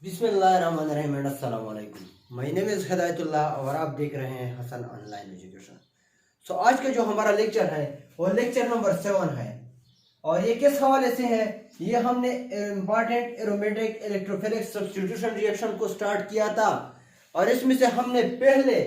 बिस्मिल्लाहिर्रहमानिर्रहीम अस्सलाम वालेकुम। माय नेम इज़ हिदायतुल्लाह और आप देख रहे हैं हसन ऑनलाइन एजुकेशन। आज का जो हमारा लेक्चर है वो लेक्चर नंबर 7 है और ये किस हवाले से है, ये हमने important aromatic electrophilic substitution reaction को स्टार्ट किया था और इसमें से हमने पहले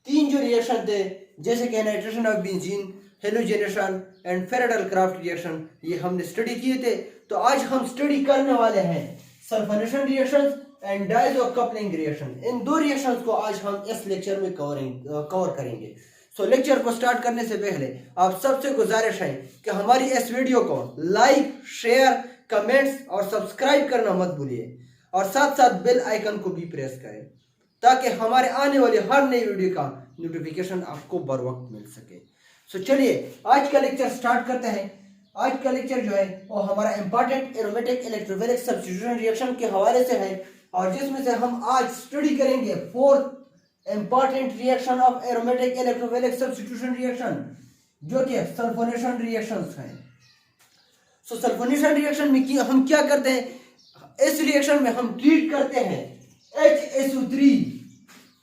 3 जो रिएक्शन थे जैसे कि nitration of benzene, halogenation and Friedel Crafts reaction, ये हमने स्टडी किए थे। तो आज हम स्टडी करने वाले हैं sulphonation reactions and diazo coupling reaction. इन दो रिएक्शंस को आज हम इस लेक्चर में कवर करेंगे। लेक्चर को स्टार्ट करने से पहले आप सबसे गुजारिश है कि हमारी इस वीडियो को लाइक, शेयर, कमेंट्स और सब्सक्राइब करना मत भूलिए और साथ साथ बेल आइकन को भी प्रेस करें ताकि हमारे आने वाली हर नई वीडियो का नोटिफिकेशन आपको बर वक्त मिल सके। चलिए आज का लेक्चर स्टार्ट करते हैं। आज का लेक्चर जो है वो हमारा important aromatic electrophilic substitution reaction के हवाले से है और जिसमें से हम आज स्टडी करेंगे 4th important reaction of aromatic electrophilic substitution reaction जो कि सल्फोनेशन रिएक्शंस हैं। सल्फोनेशन रिएक्शन में हम क्या करते हैं, इस रिएक्शन में हम ट्रीट करते हैं HSO3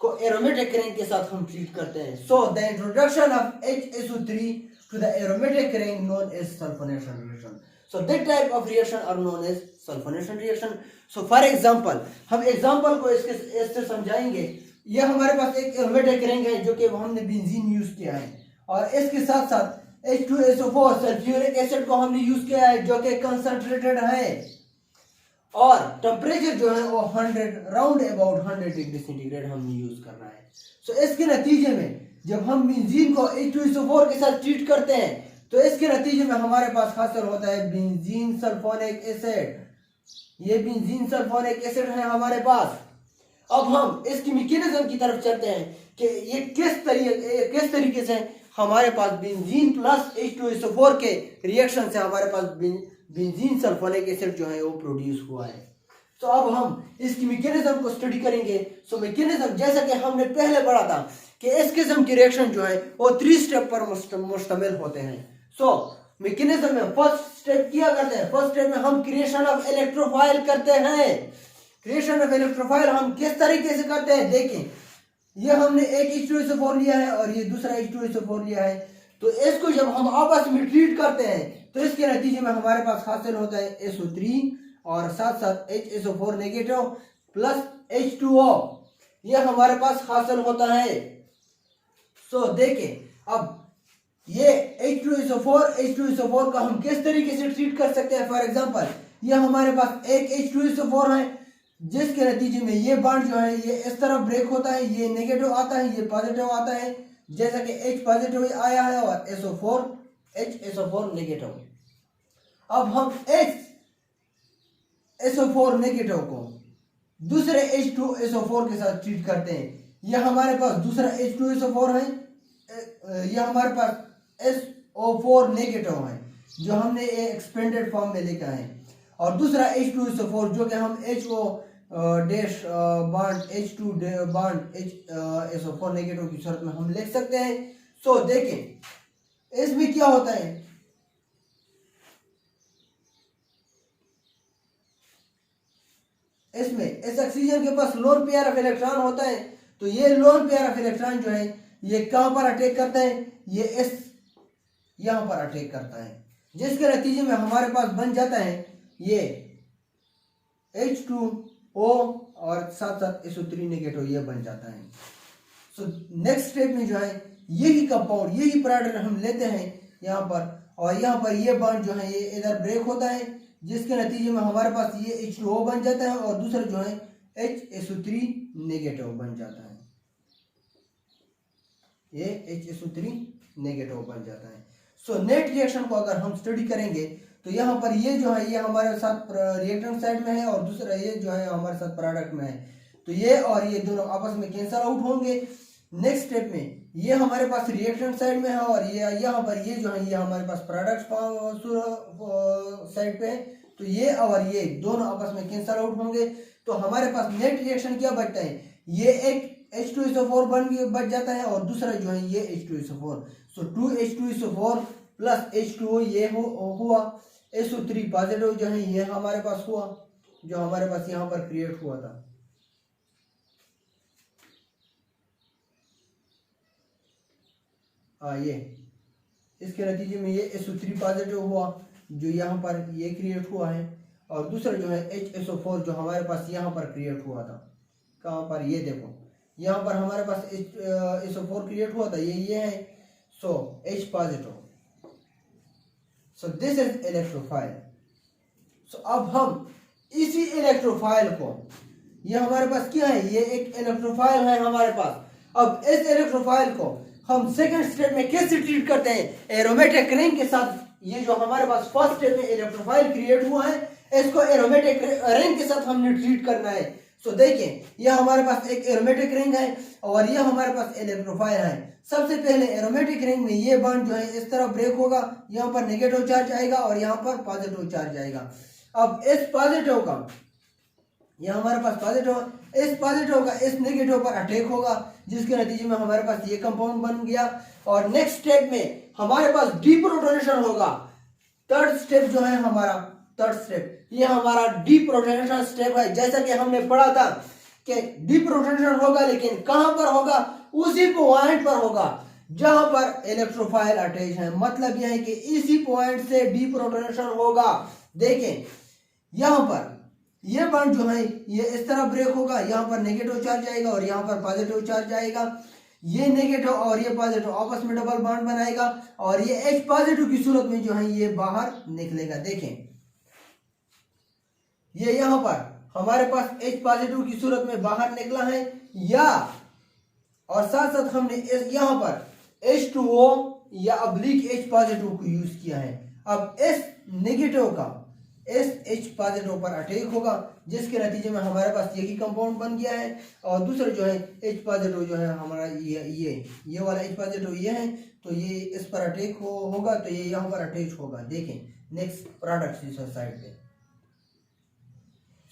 को एरोमेटिक रिंग के साथ हम ट्रीट करते हैं। The introduction of HSO3 to the aromatic ring known as sulfonation reaction. That type of reaction are known as sulfonation reaction. For example, हम एग्जांपल को इससे समझाएंगे। ये हमारे पास एक एरोमेटिक रिंग है जो कि हमने बेंजीन यूज किया है और इसके साथ साथ H2SO4 सल्फ्यूरिक एसिड को हमने यूज किया है जो कि कंसंट्रेटेड है और टेम्परेचर जो है वो 100 राउंड अबाउट 100 डिग्री सेंटीग्रेड हमने यूज करना है। इसके नतीजे में जब हम बेंजीन को H2SO4 के साथ ट्रीट करते हैं तो इसके नतीजे में हमारे पास हासिल होता है बेंजीन सल्फोनिक एसिड। ये बेंजीन सल्फोनिक एसिड है हमारे पास। अब हम इसकी मैकेनिज्म की तरफ चलते हैं कि ये किस तरीके से हमारे पास बेंजीन प्लस H2SO4 के रिएक्शन से हमारे पास बेंजीन सल्फोनिक एसिड जो है वो प्रोड्यूस हुआ है। अब हम इसकी मैकेनिज्म को स्टडी करेंगे। मैकेनिज्म जैसा कि हमने पहले पढ़ा था कि इस किस्म की रिएक्शन जो है वो 3 स्टेप पर मुश्तमिल होते हैं। मैकेनिज्म में फर्स्ट स्टेप किया करते हैं। फर्स्ट स्टेप में हम क्रिएशन ऑफ इलेक्ट्रोफाइल करते हैं। क्रिएशन ऑफ इलेक्ट्रोफाइल हम किस तरीके से करते हैं, देखें ये हमने एक H2SO4 लिया है और ये दूसरा H2SO4 लिया है। तो इसको जब हम आपस में ट्रीट करते हैं तो इसके नतीजे में हमारे पास हासिल होता है SO3 और साथ साथ HSO4 नेगेटिव प्लस H2O ये हमारे पास हासिल होता है। देखें अब ये H2SO4 का हम किस तरीके से ट्रीट कर सकते हैं। फॉर एग्जांपल ये हमारे पास एक H2SO4 है जिसके नतीजे में ये बॉन्ड जो है ये इस तरह ब्रेक होता है, ये नेगेटिव आता है, ये पॉजिटिव आता है, जैसा कि H पॉजिटिव आया है और HSO4 नेगेटिव। अब हम HSO4 नेगेटिव को दूसरे H2SO4 के साथ ट्रीट करते हैं। यह हमारे पास दूसरा H2SO4 है, यह हमारे पास SO4 नेगेटिव है जो हमने एक्सपेंडेड फॉर्म में लिखा है और दूसरा H2SO4 जो कि हम HO dash bond H2 bond SO4 negative की सूरत में हम लिख सकते हैं। देखें इसमें क्या होता है, इसमें इस ऑक्सीजन के पास लोन पेयर ऑफ इलेक्ट्रॉन होता है। तो ये लोन पेयर ऑफ इलेक्ट्रॉन जो है ये कहां पर अटैक करता है, ये इस यहां पर अटैक करता है जिसके नतीजे में हमारे पास बन जाता है ये H2O और साथ साथ SO3 नेगेटिव ये बन जाता है। नेक्स्ट स्टेप में जो है यही कंपाउंड यही प्रोडक्ट हम लेते हैं यहाँ पर और यहाँ पर ये बॉन्ड जो है ये इधर ब्रेक होता है जिसके नतीजे में हमारे पास ये H2O बन जाता है और दूसरा जो है HSO3 नेगेटिव बन जाता है, ये HSO3 नेगेटिव बन जाता है। नेट रिएक्शन को अगर हम स्टडी करेंगे तो यहाँ पर ये जो है ये हमारे साथ रिएक्टेंट साइड में है और दूसरा ये जो है हमारे साथ प्रोडक्ट में है। तो ये और ये दोनों आपस में कैंसल आउट होंगे। नेक्स्ट स्टेप में ये हमारे पास रिएक्टेंट साइड में है और ये यहाँ पर ये जो है ये हमारे पास प्रोडक्ट साइड पे है। तो ये और ये दोनों आपस में कैंसल आउट होंगे तो हमारे पास नेट रिएक्शन क्या बचता है, ये एक H2SO4 बच जाता है और दूसरा जो है ये H2SO4। 2H2SO4 प्लस H2O ये हुआ, SO3 पॉजिटिव जो है ये हमारे पास हुआ। जो हमारे पास यहाँ पर क्रिएट हुआ था, ये इसके नतीजे में ये SO3 पॉजिटिव हुआ जो यहाँ पर ये क्रिएट हुआ है, और दूसरा जो है HSO4 जो हमारे पास यहाँ पर क्रिएट हुआ था। कहाँ पर, ये देखो यहाँ पर हमारे पास SO4 क्रिएट हुआ था, ये है। So H positive, so this is electrophile. So अब हम इसी इलेक्ट्रोफाइल को, ये हमारे पास क्या है, ये एक इलेक्ट्रोफाइल है हमारे पास। अब इस इलेक्ट्रोफाइल को हम सेकंड स्टेप में कैसे ट्रीट करते हैं, एरोमेटिक रिंग के साथ। ये जो हमारे पास फर्स्ट स्टेप में इलेक्ट्रोफाइल क्रिएट हुआ है, इसको एरोमेटिक रिंग के साथ हमने ट्रीट करना है। सो देखिए, ये हमारे पास एक एरोमेटिक रिंग है और ये हमारे पास इलेक्ट्रोफाइल है। सबसे पहले एरोमेटिक रिंग में ये बॉन्ड जो है इस तरह ब्रेक होगा, यहाँ पर नेगेटिव चार्ज आएगा और यहाँ पर पॉजिटिव चार्ज आएगा। अब इस पॉजिटिव का, ये हमारे पास पॉजिटिव, इस पॉजिटिव का इस नेगेटिव पर अटैक होगा, जिसके नतीजे में हमारे पास ये कंपाउंड बन गया। और नेक्स्ट स्टेप में हमारे पास डीप्रोटोनेशन होगा। थर्ड स्टेप जो है हमारा, थर्ड स्टेप, ये हमारा डीप्रोटोनेशन स्टेप है। जैसा कि हमने पढ़ा था कि डीप्रोटोनेशन होगा, लेकिन कहां पर होगा, उसी पॉइंट पर होगा जहां पर इलेक्ट्रोफाइल अटैच है। मतलब यह है कि इसी पॉइंट से डीप्रोटोनेशन होगा। देखें, यहां पर ये बॉन्ड जो है ये इस तरह ब्रेक होगा, यहाँ पर नेगेटिव चार्ज आएगा और यहाँ पर पॉजिटिव चार्ज आएगा। ये नेगेटिव और ये पॉजिटिव आपस में डबल बॉन्ड बनाएगा और ये H पॉजिटिव की सूरत में जो है ये बाहर निकलेगा। देखें, ये यहाँ पर हमारे पास H पॉजिटिव की सूरत में बाहर निकला है, या और साथ साथ हमने यहाँ पर H2O या अब्लिक H पॉजिटिव को यूज किया है। अब इस नेगेटिव का इस H पॉजिटिव पर अटैक होगा, जिसके नतीजे में हमारे पास यही कंपाउंड बन गया है। और दूसरा जो है H पॉजिटिव जो है हमारा ये वाला H पॉजिटिव ये है, तो ये इस पर अटैक होगा, तो ये यहाँ पर अटैच होगा। देखें नेक्स्ट प्रोडक्ट इस साइड पे।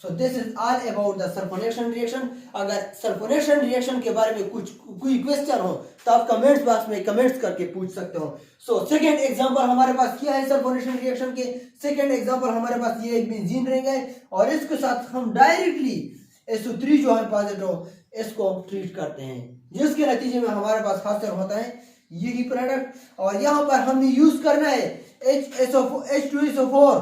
सो this is all about the sulphonation reaction. अगर सल्फोनेशन रिएक्शन के बारे में कोई क्वेश्चन हो तो आप कमेंट्स बॉक्स में कमेंट्स करके पूछ सकते हो। सो सेकंड एग्जांपल हमारे पास क्या है सल्फोनेशन रिएक्शन के? सेकंड एग्जांपल हमारे पास ये एक बेंजीन रिंग है और इसके साथ हम डायरेक्टली SO3 जो है पॉजिटिव, इसको ट्रीट करते हैं, जिसके नतीजे में हमारे पास हासिल होता है यही प्रोडक्ट। और यहाँ पर हमने यूज करना है H2SO4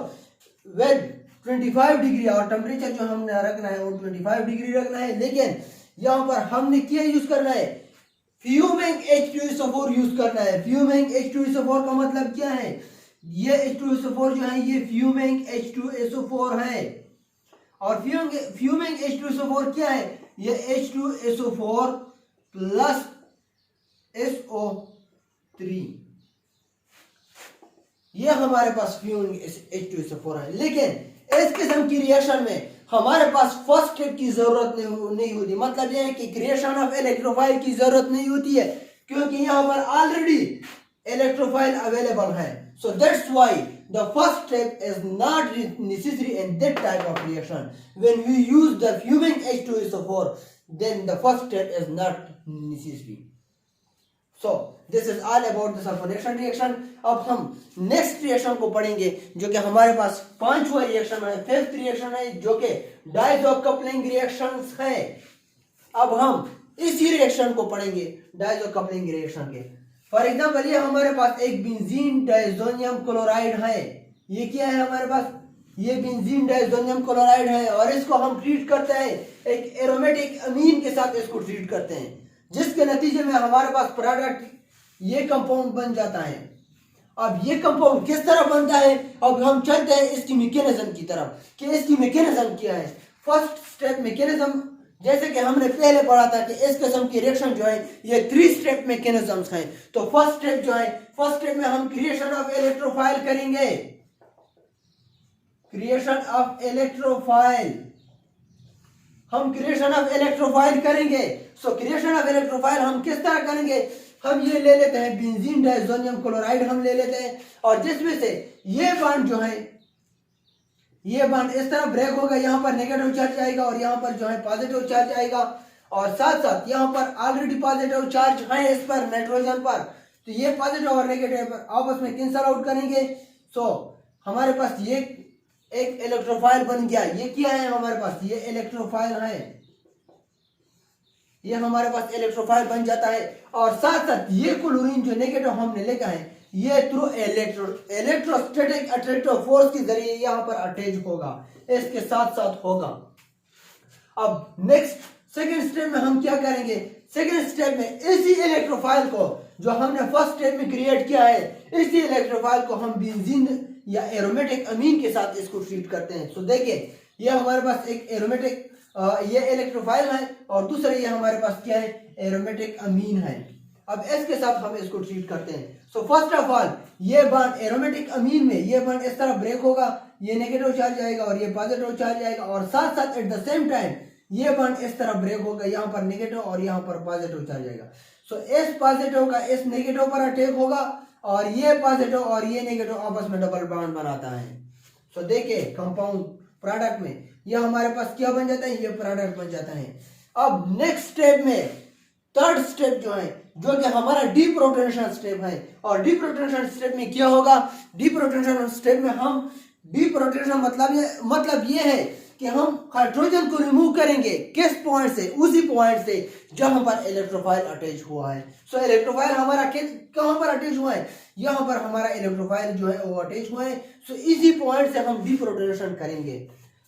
विद 25 डिग्री, और टेम्परेचर जो हमने रखना है वो 25 डिग्री रखना है। लेकिन यहाँ पर हमने क्या यूज करना है, फ्यूमिंग H2SO4 यूज करना है। फ्यूमिंग H2SO4 का मतलब क्या है, ये H2SO4 जो है ये फ्यूमिंग H2SO4 है। और फ्यूमिंग H2SO4 क्या है, ये H2SO4 प्लस SO3, ये हमारे पास फ्यूमिंग H2SO4 है। लेकिन इस किस्म की रिएक्शन में हमारे पास फर्स्ट स्टेप की जरूरत नहीं होती। मतलब यह है कि क्रिएशन ऑफ इलेक्ट्रोफाइल की जरूरत नहीं होती है, क्योंकि यहाँ पर ऑलरेडी इलेक्ट्रोफाइल अवेलेबल है। So that's why the first step is not necessary in that type of reaction. When we use the fuming H2SO4 then the first step is not necessary. So this is all about the sulfonation reaction. अब हम next reaction को पढ़ेंगे जो कि हमारे पास पांचवा reaction है, fifth reaction है, जो कि डायजो कपलिंग रिएक्शंस है। अब हम इसी रिएक्शन को पढ़ेंगे, डायजो कपलिंग रिएक्शन के। फॉर एग्जांपल ये हमारे पास एक बेंजीन डायजोनियम क्लोराइड है। ये क्या है हमारे पास, ये बेंजीन डायजोनियम क्लोराइड है और इसको हम ट्रीट करते हैं एक एरोमेटिक अमीन के साथ, इसको ट्रीट करते हैं, जिसके नतीजे में हमारे पास प्रोडक्ट ये कंपाउंड बन जाता है। अब ये कंपाउंड किस तरह बनता है, अब हम चलते हैं इसकी मैकेनिज्म की तरफ कि इसकी मैकेनिज्म क्या है। फर्स्ट स्टेप मैकेनिज्म, जैसे कि हमने पहले पढ़ा था कि इस किस्म की रिएक्शन जो है ये 3 स्टेप मैकेनिज्म्स हैं। तो फर्स्ट स्टेप जो है, फर्स्ट स्टेप में हम क्रिएशन ऑफ इलेक्ट्रोफाइल करेंगे। क्रिएशन ऑफ इलेक्ट्रोफाइल, हम क्रिएशन ऑफ इलेक्ट्रोफाइल करेंगे। सो क्रिएशन ऑफ इलेक्ट्रोफाइल हम किस तरह करेंगे, हम ये ले लेते हैं बेंजीन डायजोनियम क्लोराइड हम ले लेते हैं, और जिसमें से ये बॉन्ड जो है, ये बॉन्ड इस तरह ब्रेक होगा, यहाँ पर नेगेटिव चार्ज आएगा और यहाँ पर जो है पॉजिटिव चार्ज आएगा, और साथ साथ यहाँ पर ऑलरेडी पॉजिटिव चार्ज है इस पर नाइट्रोजन पर, तो ये पॉजिटिव और नेगेटिव आपस में कैंसल आउट करेंगे। सो हमारे पास ये एक इलेक्ट्रोफाइल बन गया। ये क्या है हमारे पास, ये इलेक्ट्रोफाइल है, ये हमारे पास इलेक्ट्रोफाइल बन जाता है। और साथ साथ ये क्लोरीन जो नेगेटिव हमने लिखा है, ये थ्रू इलेक्ट्रोस्टैटिक अट्रैक्टिव फोर्स के जरिए यहाँ पर अटैच होगा, इसके साथ साथ होगा। अब नेक्स्ट सेकंड स्टेप में हम क्या करेंगे, सेकंड स्टेप में इसी इलेक्ट्रोफाइल को जो हमने फर्स्ट स्टेप में क्रिएट किया है, इसी इलेक्ट्रोफाइल को हम बेंजीन या एरोमेटिक अमीन के साथ इसको ट्रीट करते हैं। तो देखिए ये हमारे पास एक एरोमेटिक ये इलेक्ट्रोफाइल है और दूसरा ये हमारे पास क्या है, एरोमेटिक अमीन है। अब इसके साथ हम इसको ट्रीट करते हैं। सो फर्स्ट ऑफ ऑल ये बॉन्ड एरोमेटिक अमीन में ये बॉन्ड इस तरह ब्रेक होगा, ये नेगेटिव चार्ज आएगा और ये पॉजिटिव चार्ज आएगा, और साथ साथ एट द सेम टाइम ये बॉन्ड इस तरह ब्रेक होगा, यहाँ पर नेगेटिव और यहाँ पर पॉजिटिव चार्ज आएगा। सो इस पॉजिटिव का इस नेगेटिव पर अटैक होगा और ये पॉजिटिव और ये नेगेटिव आपस में डबल बॉन्ड बनाता है। सो देखिए कंपाउंड प्रोडक्ट में ये हमारे पास क्या बन जाता है, ये प्रोडक्ट बन जाता है। अब नेक्स्ट स्टेप में थर्ड स्टेप जो है, जो कि हमारा डीप्रोटोनेशन स्टेप है, और डीप्रोटोनेशन स्टेप में क्या होगा, डीप्रोटोनेशन स्टेप में हम डीप्रोटोनेशन मतलब ये है कि हम हाइड्रोजन को रिमूव करेंगे, किस पॉइंट से, उसी पॉइंट से जहां पर इलेक्ट्रोफाइल अटैच हुआ है। सो इलेक्ट्रोफाइल हमारा कहां पर अटैच हुआ है, यहां पर हमारा इलेक्ट्रोफाइल जो है वो अटैच हुआ है। सो इसी पॉइंट से हम डीप्रोटोनेशन करेंगे।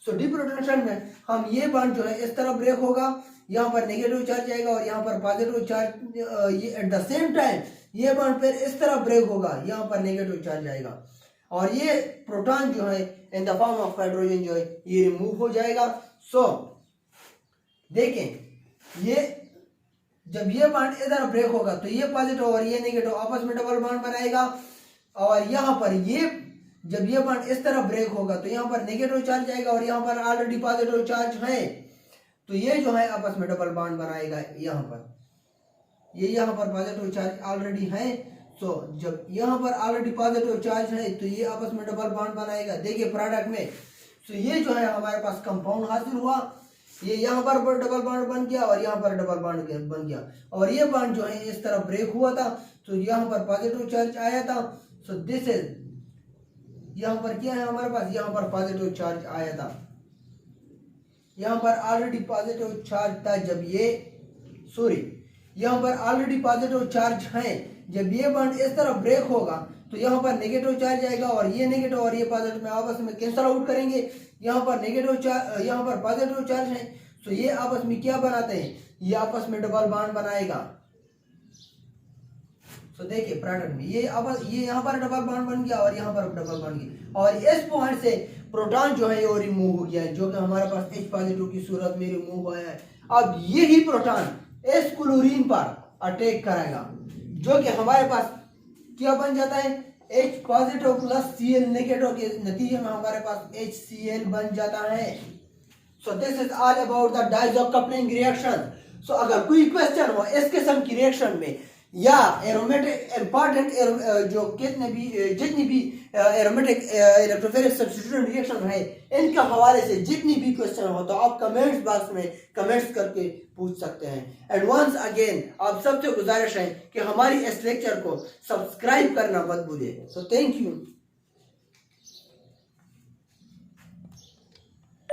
सो डीप्रोटोनेशन में हम ये बॉन्ड जो है इस तरह ब्रेक होगा, यहाँ पर नेगेटिव चार्ज आएगा और यहाँ पर पॉजिटिव चार्ज, ये एट द सेम टाइम ये बॉन्ड फिर इस तरह ब्रेक होगा, यहाँ पर नेगेटिव चार्ज आएगा और ये प्रोटॉन जो है in the form of hydrogen जो है ये रिमूव हो जाएगा। सो देखें ये जब ये बॉन्ड इधर ब्रेक होगा तो ये पॉजिटिव और ये नेगेटिव आपस में डबल बॉन्ड बनाएगा, और यहाँ पर ये जब ये बॉन्ड इस तरह ब्रेक होगा तो यहाँ पर नेगेटिव चार्ज आएगा और यहाँ पर ऑलरेडी पॉजिटिव चार्ज है, तो ये जो है आपस में डबल बॉन्ड बनाएगा। यहाँ पर ये यहाँ पर पॉजिटिव चार्ज ऑलरेडी है, तो जब यहाँ पर ऑलरेडी पॉजिटिव चार्ज है तो ये आपस में डबल बॉन्ड बनाएगा। देखिए प्रोडक्ट में, तो ये जो है हमारे पास कंपाउंड हासिल हुआ, ये यहाँ पर डबल बॉन्ड बन गया और यहाँ पर डबल बॉन्ड बन गया, और ये बॉन्ड जो है इस तरह ब्रेक हुआ था तो यहाँ पर पॉजिटिव चार्ज आया था। सो दिस इज, यहाँ पर क्या है हमारे पास, यहाँ पर पॉजिटिव चार्ज आया था, यहाँ पर ऑलरेडी पॉजिटिव चार्ज था। जब ये यहाँ पर ऑलरेडी पॉजिटिव चार्ज है, जब ये बॉन्ड इस तरह ब्रेक होगा तो यहाँ पर नेगेटिव चार्ज आएगा और ये नेगेटिव और ये पॉजिटिव में आपस में कैंसल आउट करेंगे। यहाँ पर नेगेटिव चार्ज, यहाँ पर पॉजिटिव चार्ज है, तो ये आपस में क्या बनाते हैं, ये आपस में डबल बॉन्ड बनाएगा। तो देखिए प्रोडक्ट में ये यहाँ पर डबल बॉन्ड बन गया और यहाँ पर डबल बॉन्ड गया, और इस पॉइंट से प्रोटॉन जो है वो रिमूव हो गया, जो कि हमारे पास H पॉजिटिव की सूरत में रिमूव हुआ है। अब यही प्रोटॉन इस क्लोरीन पर अटैक करेगा, जो कि हमारे पास क्या बन जाता है, H positive plus Cl negative के नतीजे में हमारे पास HCl बन जाता है। So this is all about the diazo coupling reaction. So अगर कोई क्वेश्चन हो इस किस्म की रिएक्शन में, या एरोमेटिक इंपॉर्टेंट जो जितनी भी एरोमेटिक इलेक्ट्रोफिलिक सब्स्टिट्यूशन रिएक्शन है, इनके हवाले से जितनी भी क्वेश्चन हो तो आप कमेंट्स बॉक्स में कमेंट्स करके पूछ सकते हैं। एंड वंस अगेन आप सबसे गुजारिश है कि हमारी इस लेक्चर को सब्सक्राइब करना मत भूलिए। So thank you.